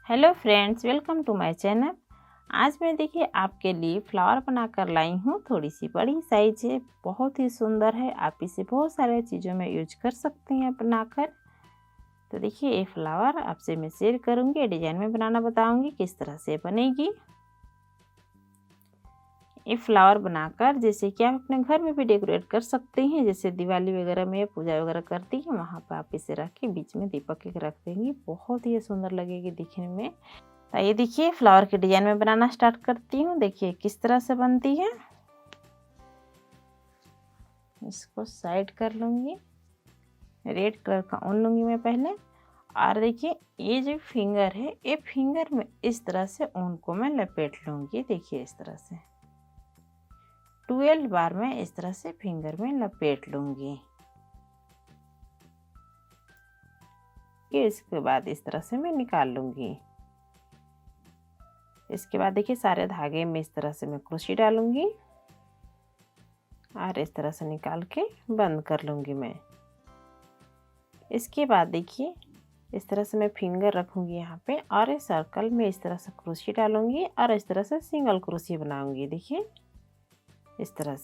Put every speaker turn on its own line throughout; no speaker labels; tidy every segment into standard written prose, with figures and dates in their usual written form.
Hello friends, welcome to my channel. आज मैं देखिए आपके लिए फ्लावर बनाकर लाई हूँ। थोड़ी सी बड़ी साइज है, बहुत ही सुंदर है। आप इसे बहुत सारे चीज़ों में यूज कर सकते हैं बनाकर। तो देखिए ये फ्लावर आपसे मैं शेयर करूँगी, डिजाइन में बनाना बताऊँगी किस तरह से बनेगी। ये फ्लावर बनाकर जैसे कि आप अपने घर में भी डेकोरेट कर सकते हैं, जैसे दिवाली वगैरह में पूजा वगैरह करती है वहाँ पर आप इसे रख के बीच में दीपक एक रख देंगी, बहुत ही सुंदर लगेगी दिखने में। तो ये देखिए फ्लावर के डिजाइन में बनाना स्टार्ट करती हूँ। देखिए किस तरह से बनती है। इसको साइड कर लूँगी, रेड कलर का ऊन लूँगी मैं पहले। और देखिए ये जो फिंगर है, ये फिंगर में इस तरह से ऊन को मैं लपेट लूँगी। देखिए इस तरह से 12 बार मैं इस तरह से फिंगर में लपेट लूँगी। इसके बाद इस तरह से मैं निकाल लूँगी। इसके बाद देखिए सारे धागे में इस तरह से मैं क्रोशे डालूंगी और इस तरह से निकाल के बंद कर लूँगी मैं। इसके बाद देखिए इस तरह से मैं फिंगर रखूँगी यहाँ पे और इस सर्कल में इस तरह से क्रोशे डालूँगी और इस तरह से सिंगल क्रोशे बनाऊँगी। देखिए इस तरह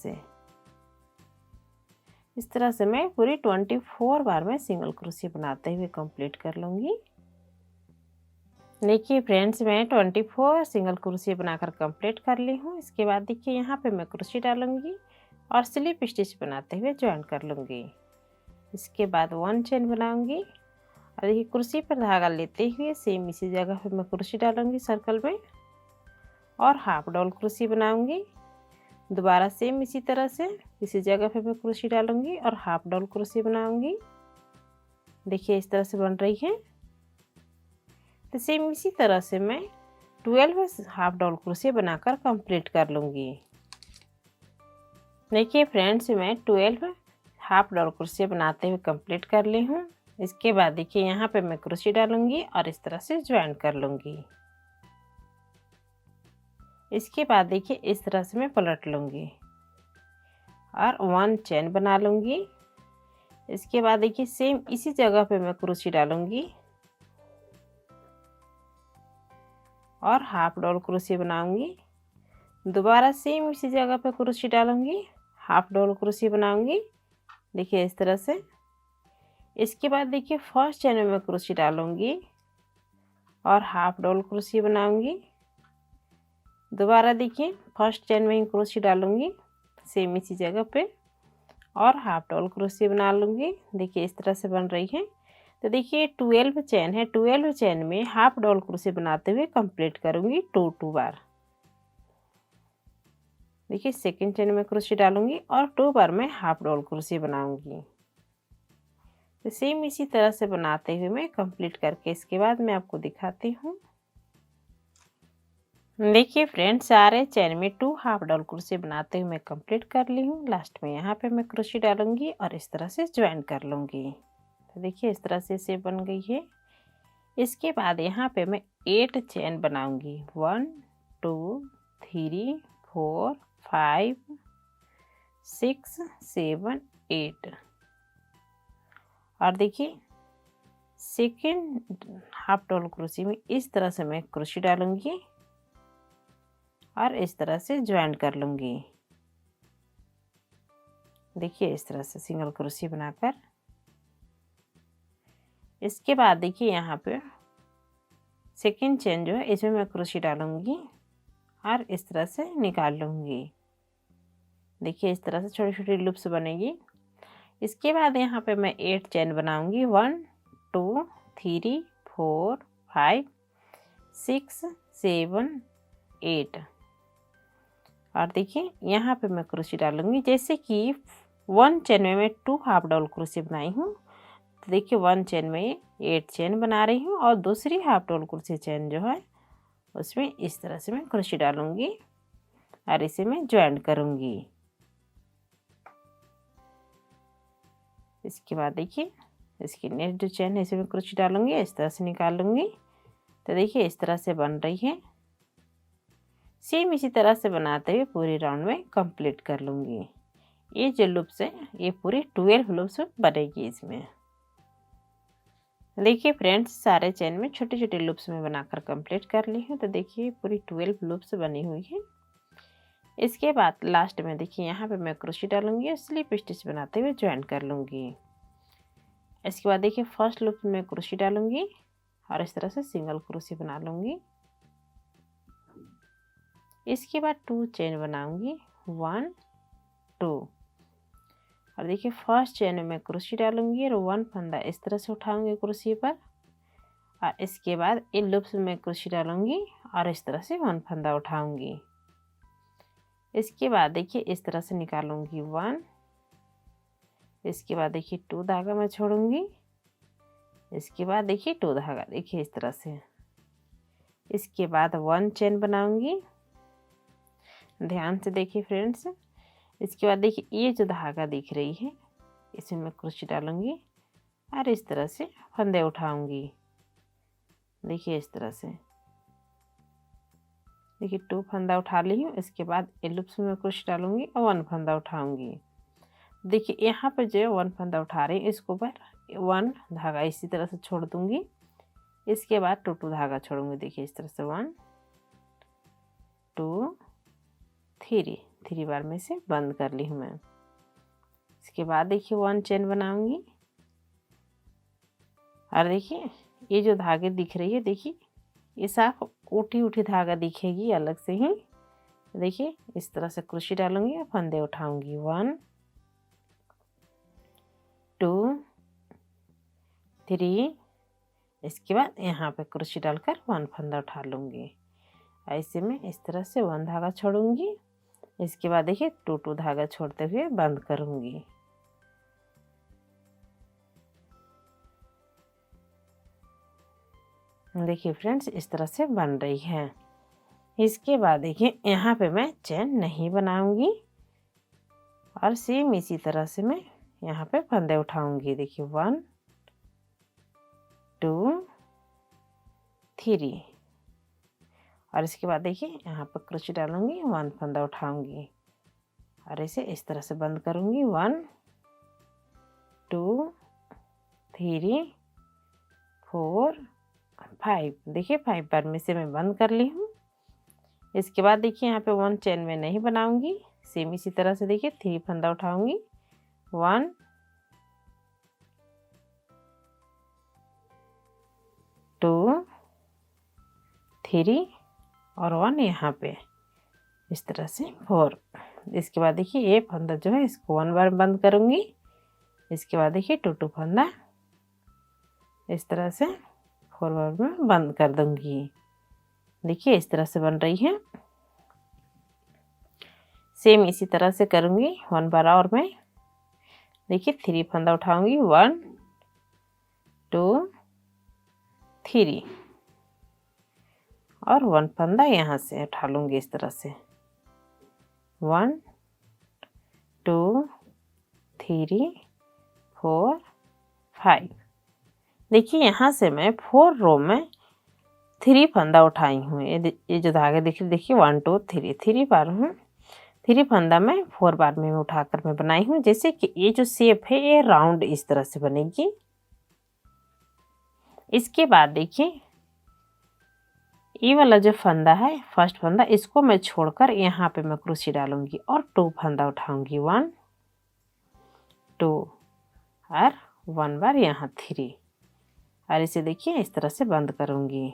से मैं पूरी 24 बार में सिंगल क्रोशे बनाते हुए कंप्लीट कर लूँगी। देखिए फ्रेंड्स, मैं 24 सिंगल क्रोशे बनाकर कंप्लीट कर ली हूँ। इसके बाद देखिए यहाँ पे मैं क्रोशे डालूँगी और स्लिप स्टिच बनाते हुए ज्वाइन कर लूँगी। इसके बाद 1 चेन बनाऊँगी और देखिए कुर्सी पर धागा लेते हुए सेम इसी जगह पे मैं क्रोशे डालूँगी सर्कल में और हाफ डबल क्रोशे बनाऊँगी। दोबारा सेम इसी तरह से इसी जगह पे मैं क्रोशे डालूँगी और हाफ डबल क्रोशे बनाऊँगी। देखिए इस तरह से बन रही है। तो सेम इसी तरह से मैं 12 हाफ डबल क्रोशे बनाकर कंप्लीट कर लूँगी। देखिए फ्रेंड्स, मैं 12 हाफ डबल क्रोशे बनाते हुए कंप्लीट कर ली हूँ। इसके बाद देखिए यहाँ पे मैं क्रोशे डालूंगी और इस तरह से ज्वाइन कर लूँगी। इसके बाद देखिए इस तरह से मैं पलट लूँगी और 1 चेन बना लूँगी। इसके बाद देखिए सेम इसी जगह पे मैं क्रोशे डालूँगी और हाफ डबल क्रोशे बनाऊँगी। दोबारा सेम इसी जगह पे क्रोशे डालूँगी, हाफ डबल क्रोशे बनाऊँगी। देखिए इस तरह से। इसके बाद देखिए फर्स्ट चेन में मैं क्रोशे डालूँगी और हाफ डबल क्रोशे बनाऊँगी। दोबारा देखिए फर्स्ट चेन में ही क्रोशे डालूँगी सेम इसी जगह पे और हाफ डबल क्रोशे बना लूँगी। देखिए इस तरह से बन रही है। तो देखिए 12 चेन है, 12 चेन में हाफ डबल क्रोशे बनाते हुए कंप्लीट करूँगी 2 बार। देखिए सेकंड चेन में क्रोशे डालूँगी और 2 बार मैं हाफ डबल क्रोशे बनाऊँगी। तो सेम इसी तरह से बनाते हुए मैं कंप्लीट करके इसके बाद मैं आपको दिखाती हूँ। देखिए फ्रेंड्स, सारे चेन में 2 हाफ डबल क्रोशे बनाते हुए मैं कंप्लीट कर ली हूँ। लास्ट में यहाँ पे मैं क्रोशे डालूंगी और इस तरह से ज्वाइन कर लूँगी। तो देखिए इस तरह से शेप बन गई है। इसके बाद यहाँ पे मैं 8 चेन बनाऊंगी। 1 2 3 4 5 6 7 8 और देखिए सेकेंड हाफ डबल क्रोशे में इस तरह से मैं क्रोशे डालूंगी और इस तरह से ज्वाइन कर लूँगी। देखिए इस तरह से सिंगल क्रोशे बनाकर। इसके बाद देखिए यहाँ पे सेकेंड चेन जो है इसमें मैं क्रोशे डालूँगी और इस तरह से निकाल लूँगी। देखिए इस तरह से छोटी छोटी लूप्स बनेगी। इसके बाद यहाँ पे मैं 8 चेन बनाऊँगी। 1 2 3 4 5 6 7 8 और देखिए यहाँ पे मैं क्रोशे डालूंगी। जैसे कि 1 चेन में मैं 2 हाफ डबल क्रोशे बनाई हूँ, तो देखिए 1 चेन में 8 चेन बना रही हूँ और दूसरी हाफ डबल क्रोशे चेन जो है उसमें इस तरह से मैं क्रोशे डालूंगी और इसे मैं ज्वाइन करूँगी। इसके बाद देखिए इसकी नेक्स्ट जो चेन है इसे मैं क्रोशे डालूंगी, इस तरह से निकाल लूँगी। तो देखिए इस तरह से बन रही है। सेम इसी तरह से बनाते हुए पूरे राउंड में कंप्लीट कर लूँगी। ये जो लूप्स है ये पूरी 12 लूप्स बनेगी इसमें। देखिए फ्रेंड्स, सारे चेन में छोटे छोटे लूप्स में बनाकर कंप्लीट कर ली हूँ। तो देखिए पूरी 12 लूप्स बनी हुई है। इसके बाद लास्ट में देखिए यहाँ पे मैं क्रोशे डालूंगी और स्लिप स्टिच बनाते हुए ज्वाइन कर लूँगी। इसके बाद देखिए फर्स्ट लूप में क्रोशे डालूंगी और इस तरह से सिंगल क्रोशे बना लूँगी। इसके बाद 2 चेन बनाऊंगी, 1 2, और देखिए फर्स्ट चेन में मैं क्रोशे डालूंगी और 1 फंदा इस तरह से उठाऊंगी क्रोशे पर, और इसके बाद इन लूप्स में क्रोशे डालूंगी और इस तरह से 1 फंदा उठाऊंगी। इसके बाद देखिए इस तरह से निकालूंगी 1, इसके बाद देखिए 2 धागा मैं छोड़ूंगी, इसके बाद देखिए 2 धागा, देखिए इस तरह से। इसके बाद 1 चेन बनाऊंगी, ध्यान से देखिए फ्रेंड्स। इसके बाद देखिए ये जो धागा दिख रही है इसमें मैं क्रोशे डालूंगी और इस तरह से फंदे उठाऊंगी। देखिए इस तरह से, देखिए 2 फंदा उठा ली हूँ। इसके बाद लूप्स में क्रोशे डालूंगी और 1 फंदा उठाऊंगी। देखिए यहाँ पर जो 1 फंदा उठा रही है इसको पर 1 धागा इसी तरह से छोड़ दूंगी। इसके बाद 2 धागा छोड़ूंगी। देखिए इस तरह से 1 2 3 बार में से बंद कर ली हूँ मैं। इसके बाद देखिए 1 चेन बनाऊंगी और देखिए ये जो धागे दिख रही है, देखिए ये साफ उठी धागा दिखेगी अलग से ही। देखिए इस तरह से क्रोशे डालूंगी और फंदे उठाऊंगी, 1 2 3। इसके बाद यहाँ पे क्रोशे डालकर 1 फंदा उठा लूंगी। ऐसे में इस तरह से 1 धागा छोड़ूंगी। इसके बाद देखिए 2 धागा छोड़ते हुए बंद करूंगी। देखिए फ्रेंड्स इस तरह से बन रही है। इसके बाद देखिए यहाँ पे मैं चेन नहीं बनाऊंगी और सेम इसी तरह से मैं यहाँ पे फंदे उठाऊंगी। देखिए 1 2 3, और इसके बाद देखिए यहाँ पर क्रोशे डालूंगी, 1 फंदा उठाऊंगी और इसे इस तरह से बंद करूंगी, 1 2 3 4 5। देखिए 5 बार में से मैं बंद कर ली हूँ। इसके बाद देखिए यहाँ पे 1 चेन में नहीं बनाऊंगी, सेम इसी तरह से देखिए 3 फंदा उठाऊंगी, 1 2 3 और 1 यहाँ पे इस तरह से 4। इसके बाद देखिए ये फंदा जो है इसको 1 बार बंद करूंगी। इसके बाद देखिए 2 फंदा इस तरह से 4 बार में बंद कर दूंगी। देखिए इस तरह से बन रही है। सेम इसी तरह से करूंगी 1 बार और मैं। देखिए 3 फंदा उठाऊंगी, 1 2 3 और 1 फंदा यहाँ से उठा लूंगी इस तरह से, 1 2 3 4 5। देखिए यहाँ से मैं 4 रो में 3 फंदा उठाई हूँ। ये जो धागे देखिए 1 2 3 बार हूँ। 3 फंदा में 4 बार में उठाकर मैं बनाई हूँ। जैसे कि ये जो शेप है ये राउंड इस तरह से बनेगी। इसके बाद देखिए ये वाला जो फंदा है फर्स्ट फंदा, इसको मैं छोड़कर यहाँ पे मैं क्रोशे डालूंगी और 2 फंदा उठाऊंगी, 1 2 और 1 बार यहाँ 3, और इसे देखिए इस तरह से बंद करूंगी।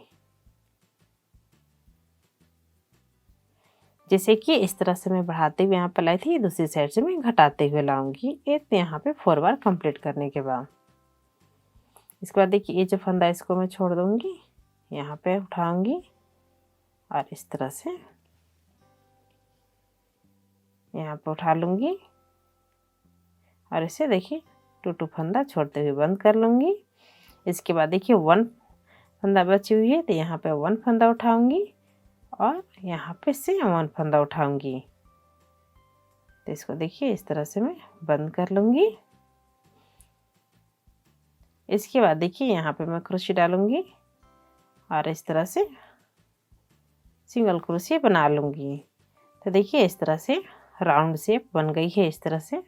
जैसे कि इस तरह से मैं बढ़ाते हुए यहाँ पर लाई थी, दूसरी साइड से मैं घटाते हुए लाऊंगी। ये यहाँ पे 4 बार कंप्लीट करने के बाद इसके बाद देखिए ये जो फंदा इसको मैं छोड़ दूंगी, यहाँ पे उठाऊंगी और इस तरह से यहाँ पे उठा लूंगी और इसे देखिए 2 फंदा छोड़ते हुए बंद कर लूंगी। इसके बाद देखिए 1 फंदा बची हुई है तो यहाँ पे 1 फंदा उठाऊंगी और यहाँ पे से 1 फंदा उठाऊंगी। तो इसको देखिए इस तरह से मैं बंद कर लूंगी। इसके बाद देखिए यहाँ पे मैं क्रोशे डालूंगी और इस तरह से सिंगल क्रोशे बना लूंगी। तो देखिए इस तरह से राउंड शेप बन गई है इस तरह से।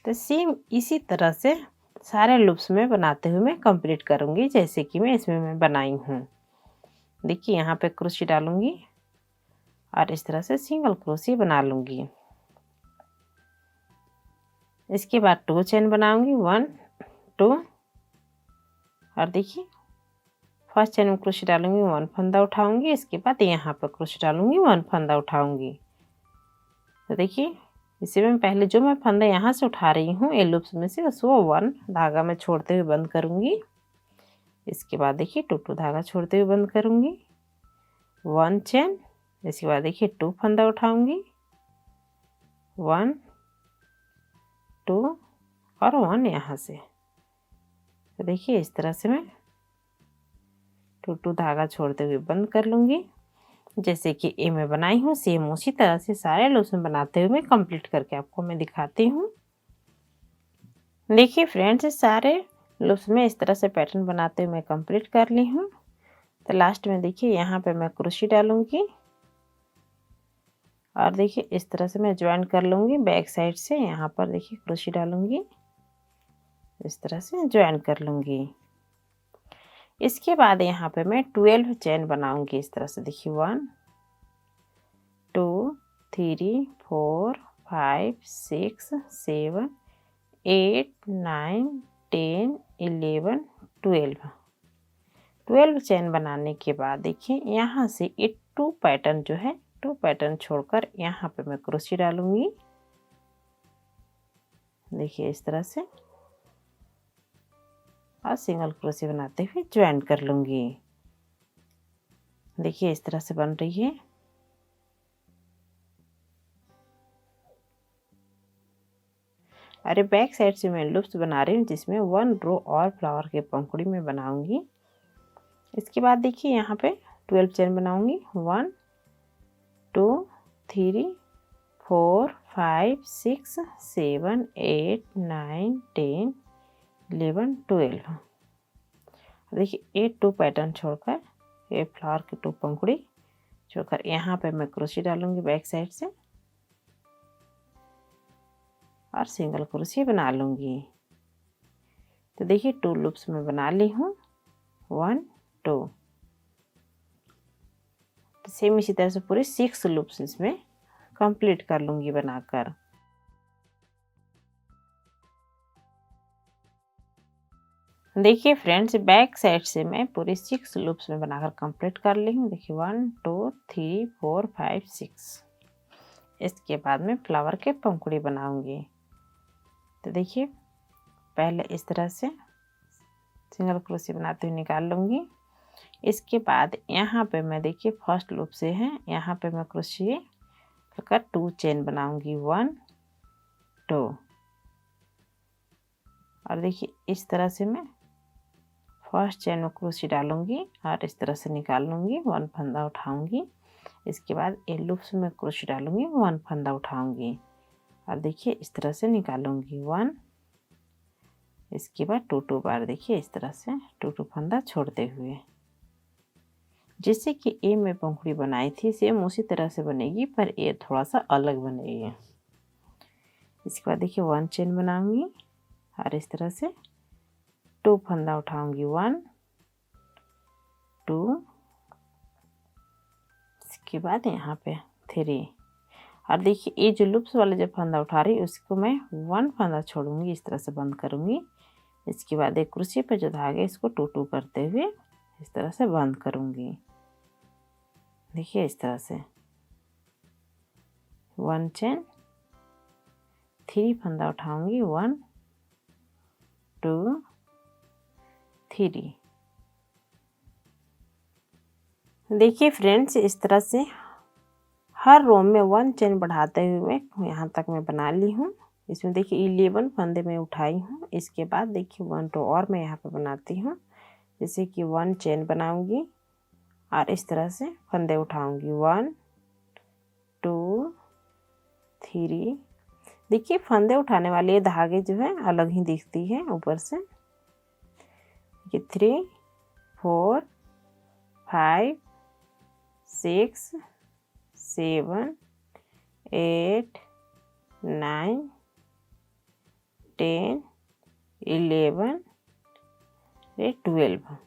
तो सेम इसी तरह से सारे लूप्स में बनाते हुए मैं कंप्लीट करूँगी, जैसे कि मैं इसमें मैं बनाई हूँ। देखिए यहाँ पे क्रोशे डालूँगी और इस तरह से सिंगल क्रोशे बना लूँगी। इसके बाद 2 चेन बनाऊँगी, 1 2 और देखिए फर्स्ट चेन में क्रोशे डालूँगी, 1 फंदा उठाऊँगी, इसके बाद यहाँ पर क्रोशे डालूँगी, 1 फंदा उठाऊँगी। तो देखिए इसी में पहले जो मैं फंदा यहाँ से उठा रही हूँ ये लूप्स में से, उसको 1 धागा में छोड़ते हुए बंद करूँगी। इसके बाद देखिए 2 धागा छोड़ते हुए बंद करूँगी, 1 चेन। इसके बाद देखिए 2 फंदा उठाऊँगी, 1 2 और 1 यहाँ से। तो देखिए इस तरह से मैं 2 धागा छोड़ते हुए बंद कर लूँगी, जैसे कि ए में बनाई हूँ सेम उसी तरह से सारे लूप्स में बनाते हुए मैं कंप्लीट करके आपको मैं दिखाती हूँ। देखिए फ्रेंड्स सारे लूप्स में इस तरह से पैटर्न बनाते हुए मैं कंप्लीट कर ली हूँ। तो लास्ट में देखिए यहाँ पे मैं क्रोशे डालूँगी और देखिए इस तरह से मैं ज्वाइन कर लूँगी बैक साइड से। यहाँ पर देखिए क्रोशे डालूँगी, इस तरह से ज्वाइन कर लूँगी। इसके बाद यहाँ पे मैं 12 चेन बनाऊँगी इस तरह से। देखिए 1 2 3 4 5 6 7 8 9 10 11 12 चेन बनाने के बाद देखिए यहाँ से ये 2 पैटर्न जो है 2 पैटर्न छोड़कर यहाँ पे मैं क्रोशे डालूँगी। देखिए इस तरह से और सिंगल क्रोशे बनाते हुए ज्वाइन कर लूँगी। देखिए इस तरह से बन रही है। अरे बैक साइड से मैं लूप्स बना रही हूँ जिसमें 1 रो और फ्लावर के पंखुड़ी में बनाऊंगी। इसके बाद देखिए यहाँ पे 12 चेन बनाऊंगी, 1 2 3 4 5 6 7 8 9 10 11 12। देखिए ये 2 पैटर्न छोड़कर ये फ्लावर के 2 पंखुड़ी छोड़कर यहाँ पे मैं क्रोशे डालूंगी बैक साइड से और सिंगल क्रोशे बना लूँगी। तो देखिए 2 लूप्स में बना ली हूँ, 1 2। तो सेम इसी तरह से पूरे 6 लूप्स इसमें कंप्लीट कर लूँगी बनाकर। देखिए फ्रेंड्स बैक साइड से मैं पूरे 6 लूप्स में बनाकर कंप्लीट कर ली हूँ। देखिए 1 2 3 4 5 6। इसके बाद मैं फ्लावर के पंखुड़ी बनाऊंगी। तो देखिए पहले इस तरह से सिंगल क्रोशे बनाते हुए निकाल लूँगी। इसके बाद यहाँ पे मैं देखिए फर्स्ट लूप से है यहाँ पे मैं क्रोशे लगाकर 2 चेन बनाऊंगी, 1 2 और देखिए इस तरह से मैं फर्स्ट चेन में क्रोशे डालूंगी और इस तरह से निकाल लूँगी, 1 फंदा उठाऊंगी। इसके बाद ये लूप्स में क्रोशे डालूंगी, 1 फंदा उठाऊंगी और देखिए इस तरह से निकालूंगी 1। इसके बाद 2 बार देखिए इस तरह से 2 फंदा छोड़ते हुए, जैसे कि ए में पंखुड़ी बनाई थी सेम उसी तरह से बनेगी पर ये थोड़ा सा अलग बनेगी। इसके बाद देखिए 1 चेन बनाऊंगी और इस तरह से 2 फंदा उठाऊंगी, 1 2। इसके बाद यहाँ पे 3 और देखिए ये जो लूप्स वाले जो फंदा उठा रही उसको मैं 1 फंदा छोड़ूंगी, इस तरह से बंद करूंगी। इसके बाद एक क्रोशे पे जो धागे इसको 2 करते हुए इस तरह से बंद करूंगी। देखिए इस तरह से 1 चेन 3 फंदा उठाऊंगी, 1 2 3। देखिए फ्रेंड्स इस तरह से हर रो में 1 चेन बढ़ाते हुए यहाँ तक मैं बना ली हूँ। इसमें देखिए 11 फंदे में उठाई हूँ। इसके बाद देखिए 1 रो और मैं यहाँ पे बनाती हूँ, जैसे कि 1 चेन बनाऊंगी और इस तरह से फंदे उठाऊंगी, 1 2 3। देखिए फंदे उठाने वाले ये धागे जो है अलग ही दिखती है ऊपर से। ये 3 4 5 6 7 8 9 10, 11, ये 12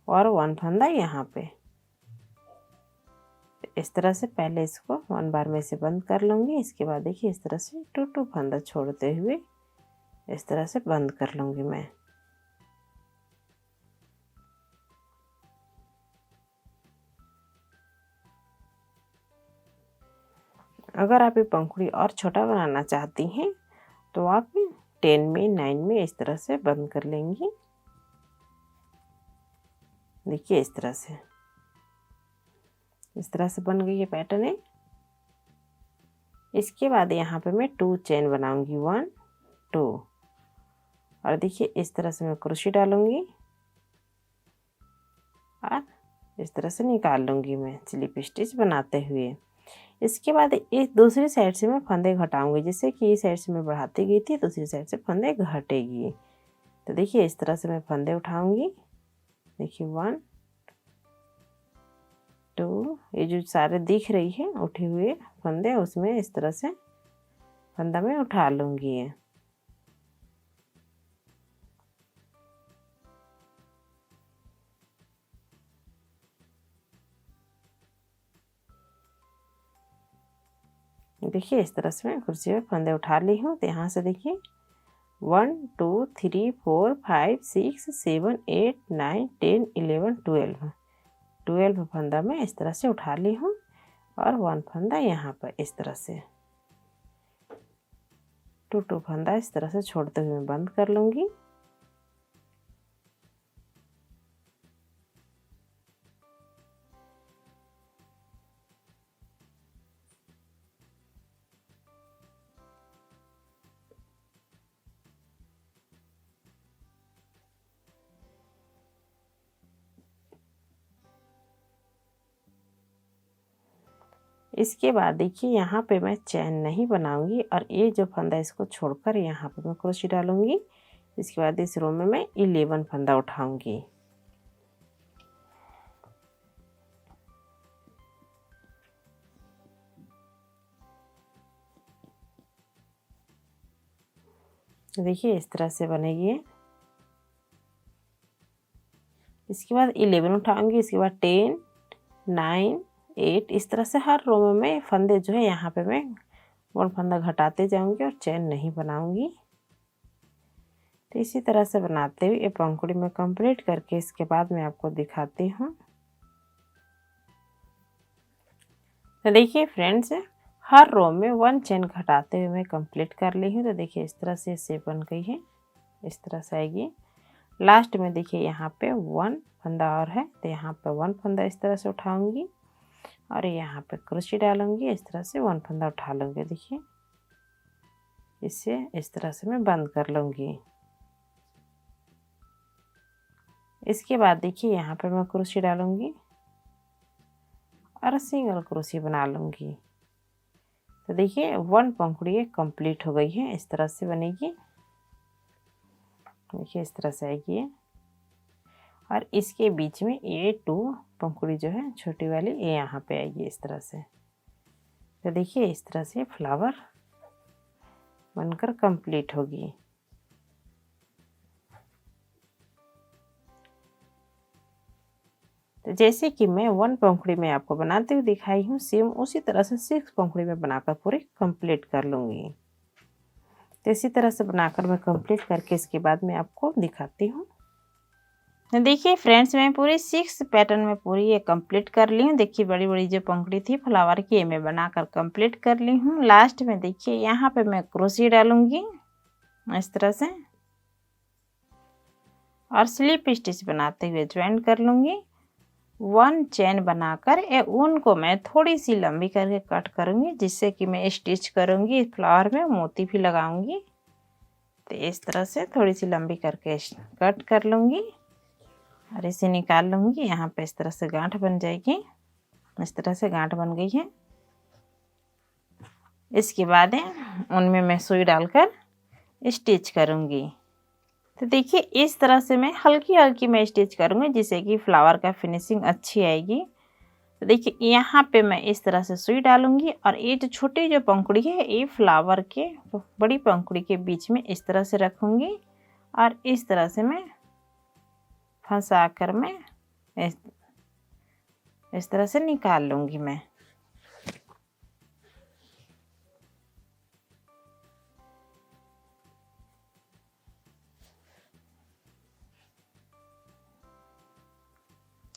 और 1 फंदा यहाँ पे। इस तरह से पहले इसको 1 बार में से बंद कर लूँगी। इसके बाद देखिए इस तरह से 2 फंदा छोड़ते हुए इस तरह से बंद कर लूँगी मैं। अगर आप ये पंखुड़ी और छोटा बनाना चाहती हैं तो आप 10 में 9 में इस तरह से बंद कर लेंगी। देखिए इस तरह से बन गई ये पैटर्न है। इसके बाद यहाँ पे मैं 2 चेन बनाऊंगी, 1 2 और देखिए इस तरह से मैं क्रोशे डालूंगी और इस तरह से निकाल लूँगी मैं स्लिप स्टिच बनाते हुए। इसके बाद इस दूसरी साइड से मैं फंदे घटाऊंगी, जैसे कि इस साइड से मैं बढ़ाती गई थी दूसरी साइड से फंदे घटेगी। तो देखिए इस तरह से मैं फंदे उठाऊंगी। देखिए 1 2, ये जो सारे दिख रही है उठे हुए फंदे उसमें इस तरह से फंदा में उठा लूँगी। देखिए इस तरह से मैं कुर्सी में फंदे उठा ली हूँ। तो यहाँ से देखिए 1 2 3 4 5 6 7 8 9 10 11 12 फंदा मैं इस तरह से उठा ली हूँ और 1 फंदा यहाँ पर इस तरह से 2 फंदा इस तरह से छोड़ते हुए बंद कर लूँगी। इसके बाद देखिए यहाँ पे मैं चैन नहीं बनाऊंगी और ये जो फंदा इसको छोड़कर यहाँ पे मैं क्रोशे डालूंगी। इसके बाद इस रो में मैं 11 फंदा उठाऊंगी। देखिए इस तरह से बनेगी। इसके बाद 11 उठाऊंगी। इसके बाद 10 9 8 इस तरह से हर रो में मैं फंदे जो है यहाँ पे मैं 1 फंदा घटाते जाऊंगी और चैन नहीं बनाऊंगी। तो इसी तरह से बनाते हुए ये पंखुड़ी में कंप्लीट करके इसके बाद मैं आपको दिखाती हूँ। तो देखिए फ्रेंड्स, हर रो में 1 चैन घटाते हुए मैं कंप्लीट कर ली हूँ। तो देखिए इस तरह से शेप बन गई है, इस तरह से आएगी। लास्ट में देखिए यहाँ पे 1 फंदा और है, तो यहाँ पे 1 फंदा इस तरह से उठाऊंगी और यहाँ पे क्रोशे डालूंगी। इस तरह से 1 फंदा उठा लूँगी। देखिए इसे इस तरह से मैं बंद कर लूँगी। इसके बाद देखिए यहाँ पे मैं क्रोशे डालूँगी और सिंगल क्रोशे बना लूँगी। तो देखिए 1 पंखुड़ी कंप्लीट हो गई है। इस तरह से बनेगी। देखिए इस तरह से आएगी और इसके बीच में ये 2 पंखुड़ी जो है छोटी वाली ये यहाँ पे आएगी इस तरह से। तो देखिए इस तरह से फ्लावर बनकर कंप्लीट होगी। तो जैसे कि मैं 1 पंखुड़ी में आपको बनाते हुए दिखाई हूँ, सेम उसी तरह से 6 पंखुड़ी में बनाकर पूरी कंप्लीट कर लूँगी। तो इसी तरह से बनाकर मैं कंप्लीट करके इसके बाद मैं आपको दिखाती हूँ। देखिए फ्रेंड्स, मैं पूरी 6 पैटर्न में पूरी ये कंप्लीट कर ली हूँ। देखिए बड़ी बड़ी जो पंखुड़ी थी फ्लावर की, ये मैं बनाकर कंप्लीट कर ली हूँ। लास्ट में देखिए यहाँ पे मैं क्रोशे डालूँगी इस तरह से और स्लिप स्टिच बनाते हुए ज्वाइन कर लूँगी। 1 चैन बनाकर ये ऊन को मैं थोड़ी सी लंबी करके कट करूँगी, जिससे कि मैं स्टिच करूँगी फ्लावर में मोती भी लगाऊँगी। तो इस तरह से थोड़ी सी लंबी करके कट कर लूँगी और इसे निकाल लूँगी। यहाँ पे इस तरह से गांठ बन जाएगी। इस तरह से गांठ बन गई है। इसके बाद उनमें मैं सुई डालकर स्टिच करूँगी। तो देखिए इस तरह से मैं हल्की हल्की मैं स्टिच करूँगी, जिससे कि फ्लावर का फिनिशिंग अच्छी आएगी। तो देखिए यहाँ पे मैं इस तरह से सुई डालूंगी और ये जो छोटी जो पंखुड़ी है ये फ्लावर के बड़ी पंखुड़ी के बीच में इस तरह से रखूंगी और इस तरह से मैं फंसा कर मैं इस तरह से निकाल लूंगी मैं।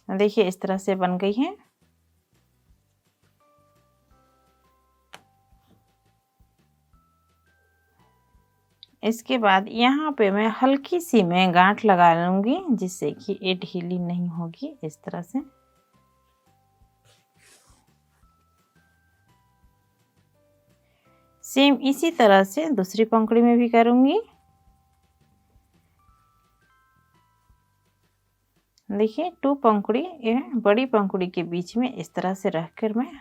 देखिए इस तरह से बन गई है। इसके बाद यहाँ पे मैं हल्की सी मैं गांठ लगा लूंगी जिससे कि ये ढीली नहीं होगी। इस तरह से सेम इसी तरह से दूसरी पंखुड़ी में भी करूंगी। देखिए 2 पंखुड़ी ये बड़ी पंखुड़ी के बीच में इस तरह से रखकर मैं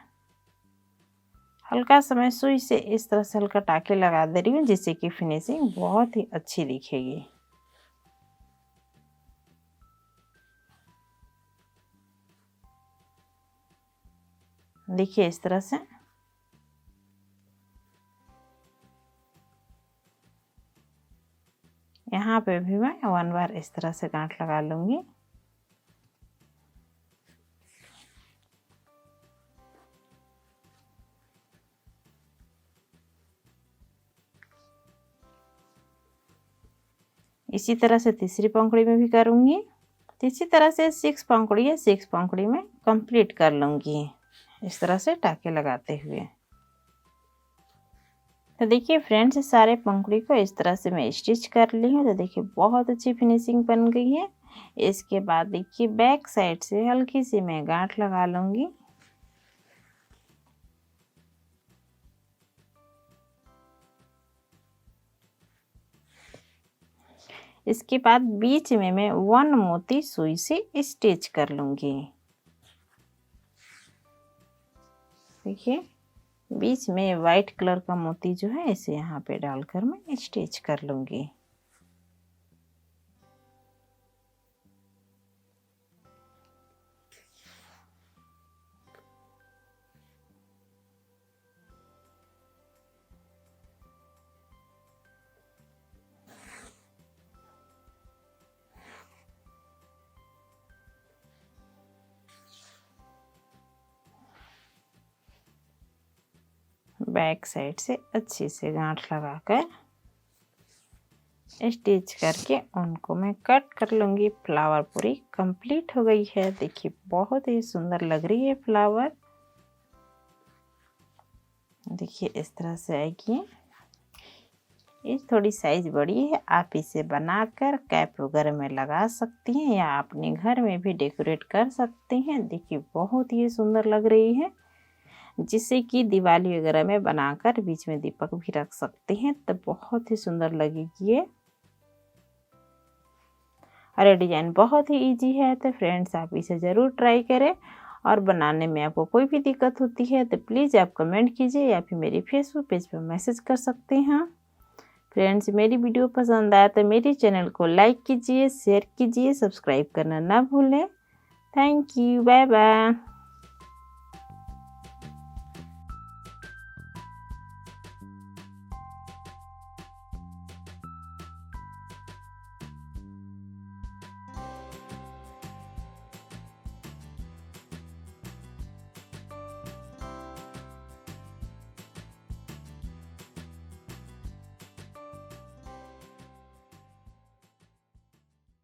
हल्का समय सुई से इस तरह से हल्का टाके लगा दे रही हूँ जिससे कि फिनिशिंग बहुत ही अच्छी दिखेगी। देखिए इस तरह से यहाँ पे भी मैं 1 बार इस तरह से गांठ लगा लूंगी। इसी तरह से तीसरी पंखुड़ी में भी करूंगी। इसी तरह से 6 पंखुड़ी है, 6 पंखुड़ी में कंप्लीट कर लूंगी इस तरह से टाके लगाते हुए। तो देखिए फ्रेंड्स सारे पंखुड़ी को इस तरह से मैं स्टिच कर ली हूँ। तो देखिए बहुत अच्छी फिनिशिंग बन गई है। इसके बाद देखिए बैक साइड से हल्की सी मैं गांठ लगा लूंगी। इसके बाद बीच में मैं 1 मोती सुई से स्टिच कर लूंगी। देखिए बीच में वाइट कलर का मोती जो है इसे यहाँ पे डालकर मैं स्टिच कर लूंगी। बैक साइड से अच्छे से गांठ लगाकर स्टिच करके उनको मैं कट कर लूँगी। फ्लावर पूरी कंप्लीट हो गई है। देखिए बहुत ही सुंदर लग रही है फ्लावर। देखिए इस तरह से आएगी। ये थोड़ी साइज बड़ी है, आप इसे बनाकर कैप वगैरह में लगा सकती हैं या अपने घर में भी डेकोरेट कर सकती हैं। देखिए बहुत ही सुंदर लग रही है, जिससे कि दिवाली वगैरह में बनाकर बीच में दीपक भी रख सकते हैं तो बहुत ही सुंदर लगेगी ये। और ये डिज़ाइन बहुत ही इजी है। तो फ्रेंड्स आप इसे ज़रूर ट्राई करें और बनाने में आपको कोई भी दिक्कत होती है तो प्लीज़ आप कमेंट कीजिए या फिर मेरी फेसबुक पेज पर मैसेज कर सकते हैं। फ्रेंड्स मेरी वीडियो पसंद आया तो मेरे चैनल को लाइक कीजिए, शेयर कीजिए, सब्सक्राइब करना ना भूलें। Thank you, bye bye.